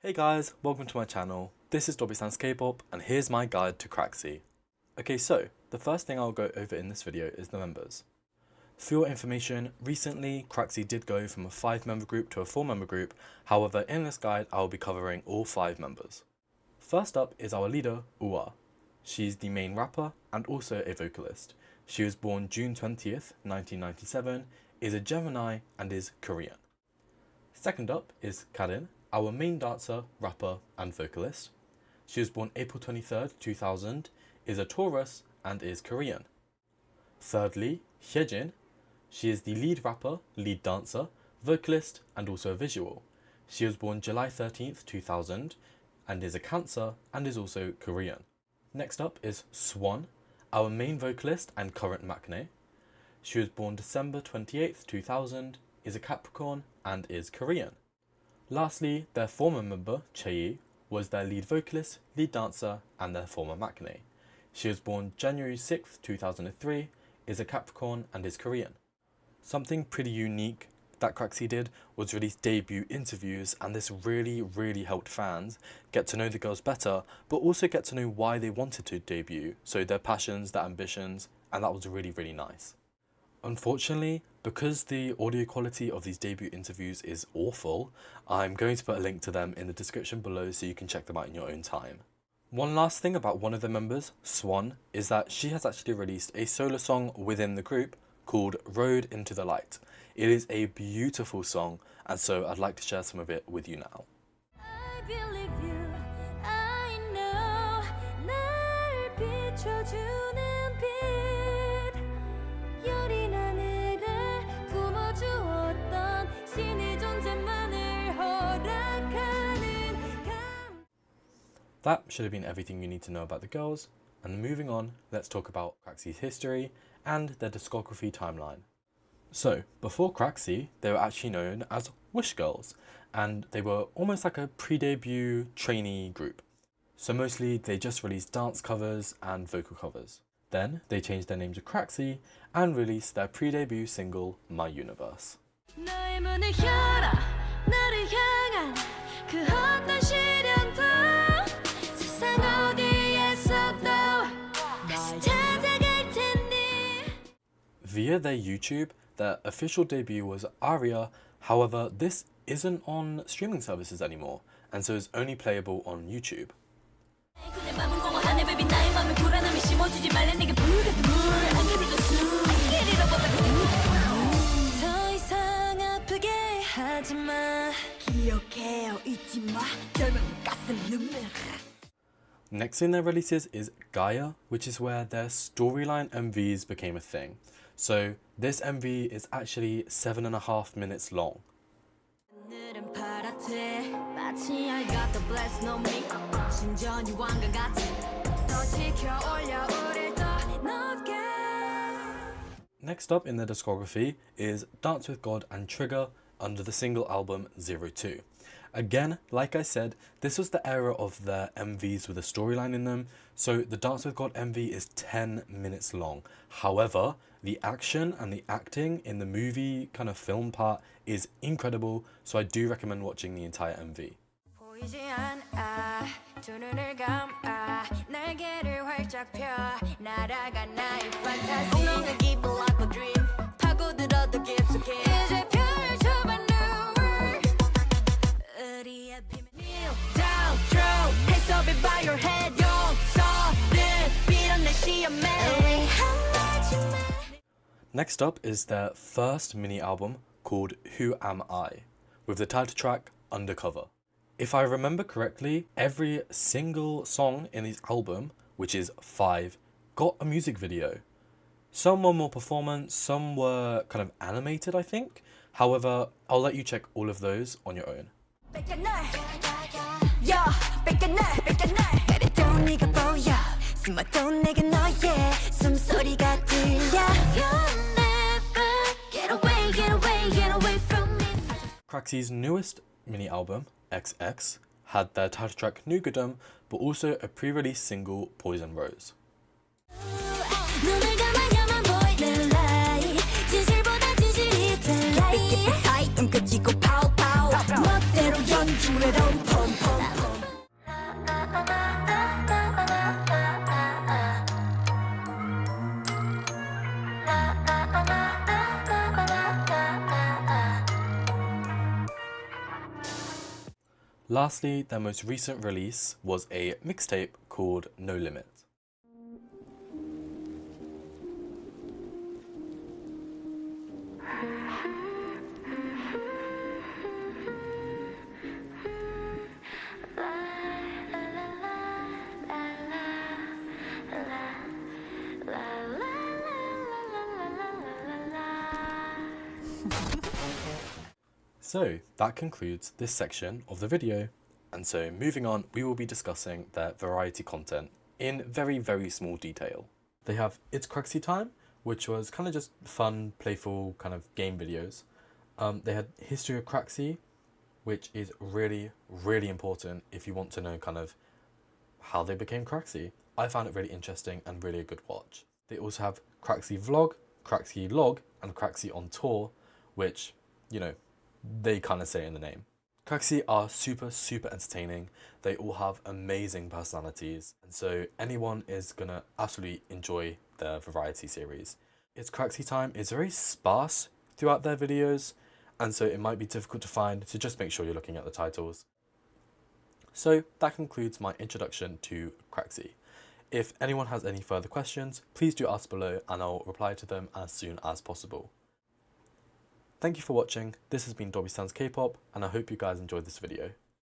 Hey guys, welcome to my channel. This is dobbystanskpop and here's my guide to CRAXY. Okay, so the first thing I'll go over in this video is the members. For your information, recently CRAXY did go from a 5-member group to a 4-member group. However, in this guide I'll be covering all 5 members. First up is our leader, Ua. She's the main rapper and also a vocalist. She was born June 20th, 1997, is a Gemini and is Korean. Second up is Karin, our main dancer, rapper and vocalist. She was born April 23rd, 2000, is a Taurus and is Korean. Thirdly, Hyejin. She is the lead rapper, lead dancer, vocalist and also a visual. She was born July 13th, 2000 and is a Cancer and is also Korean. Next up is Swan, our main vocalist and current maknae. She was born December 28th, 2000, is a Capricorn and is Korean. Lastly, their former member, Chae, was their lead vocalist, lead dancer and their former maknae. She was born January 6th, 2003, is a Capricorn and is Korean. Something pretty unique that CRAXY did was release debut interviews, and this really helped fans get to know the girls better, but also get to know why they wanted to debut, so their passions, their ambitions, and that was really nice. Unfortunately, because the audio quality of these debut interviews is awful, I'm going to put a link to them in the description below so you can check them out in your own time. One last thing about one of the members, Swan, is that she has actually released a solo song within the group called Road Into the Light. It is a beautiful song, and so I'd like to share some of it with you now. I believe you, I know, 날 비춰주는 빛, 여린 하늘에 품어주었던 신의 존재만을 허락하는 감. That should have been everything you need to know about the girls, and moving on, let's talk about CRAXY's history and their discography timeline. So, before CRAXY, they were actually known as Wish Girls, and they were almost like a pre-debut trainee group. So mostly they just released dance covers and vocal covers. Then they changed their name to CRAXY and released their pre-debut single, My Universe. 너의 문을 열어 나를 향한 그 어떤 시련도 세상 어디에서도 다시 찾아갈 텐데. Via their YouTube, their official debut was Aria. However, this isn't on streaming services anymore, and so is only playable on YouTube. Next in their releases is Gaia, which is where their storyline MVs became a thing. So this MV is actually 7.5 minutes long. Next up in their discography is Dance with God and Trigger under the single album 02. Again, like I said, this was the era of their MVs with a storyline in them, so the Dance with God MV is 10 minutes long. However, the action and the acting in the movie kind of film part is incredible, so I do recommend watching the entire MV. Next up is their first mini album called Who Am I, with the title track Undercover. If I remember correctly, every single song in this album, which is 5, got a music video. Some were more performance, some were kind of animated, I think. However, I'll let you check all of those on your own. CRAXY's newest mini album, XX, had their title track Nugadum, but also a pre-release single, Poison Rose. 눈 끄지고 파우파우 멋대로 연주해도 폼폼 Lastly, their most recent release was a mixtape called No Limit. So that concludes this section of the video, and so moving on, we will be discussing their variety content in very, very small detail. They have It's CRAXY Time, which was kind of just fun, playful kind of game videos. They had History of CRAXY, which is really, really important if you want to know kind of how they became CRAXY. I found it really interesting and really a good watch. They also have CRAXY Vlog, CRAXY Log, and CRAXY on Tour, which, you know, they kind of say in the name. CRAXY are super, super entertaining. They all have amazing personalities, and so anyone is gonna absolutely enjoy their variety series. It's CRAXY Time is very sparse throughout their videos, and so it might be difficult to find, so just make sure you're looking at the titles. So that concludes my introduction to CRAXY. If anyone has any further questions, please do ask below and I'll reply to them as soon as possible. Thank you for watching. This has been dobbystanskpop, and I hope you guys enjoyed this video.